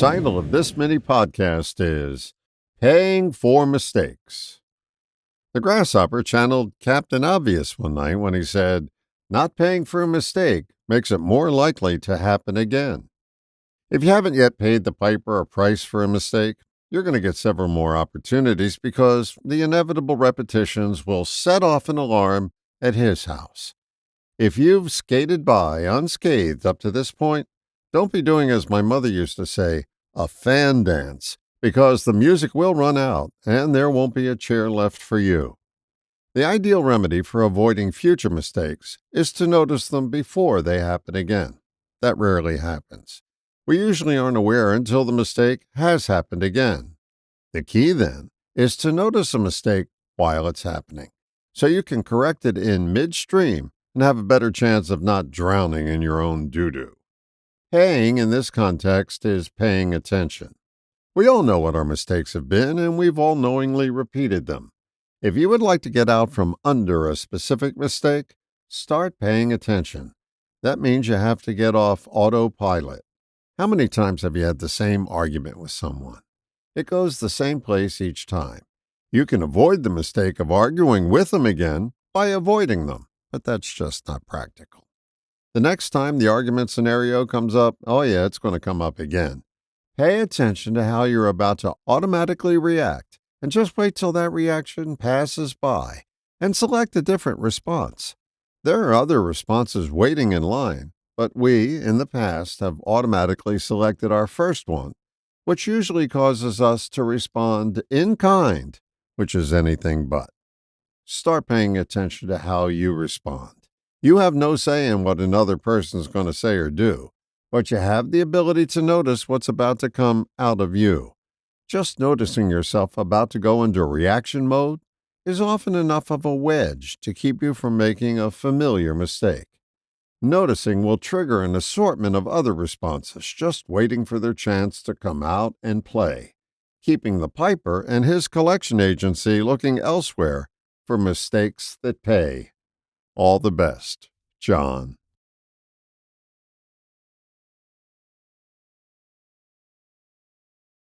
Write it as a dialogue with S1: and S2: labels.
S1: title of this mini podcast is Paying for Mistakes. The Grasshopper channeled Captain Obvious one night when he said, "Not paying for a mistake makes it more likely to happen again." If you haven't yet paid the piper a price for a mistake, you're going to get several more opportunities because the inevitable repetitions will set off an alarm at his house. If you've skated by unscathed up to this point, don't be doing as my mother used to say, a fan dance, because the music will run out and there won't be a chair left for you. The ideal remedy for avoiding future mistakes is to notice them before they happen again. That rarely happens. We usually aren't aware until the mistake has happened again. The key, then, is to notice a mistake while it's happening, so you can correct it in midstream and have a better chance of not drowning in your own doo-doo. Paying in this context is paying attention. We all know what our mistakes have been, and we've all knowingly repeated them. If you would like to get out from under a specific mistake, start paying attention. That means you have to get off autopilot. How many times have you had the same argument with someone? It goes the same place each time. You can avoid the mistake of arguing with them again by avoiding them, but that's just not practical. The next time the argument scenario comes up, oh yeah, it's going to come up again. Pay attention to how you're about to automatically react, and just wait till that reaction passes by, and select a different response. There are other responses waiting in line, but we, in the past, have automatically selected our first one, which usually causes us to respond in kind, which is anything but. Start paying attention to how you respond. You have no say in what another person is going to say or do, but you have the ability to notice what's about to come out of you. Just noticing yourself about to go into reaction mode is often enough of a wedge to keep you from making a familiar mistake. Noticing will trigger an assortment of other responses, just waiting for their chance to come out and play, keeping the piper and his collection agency looking elsewhere for mistakes that pay. All the best, John.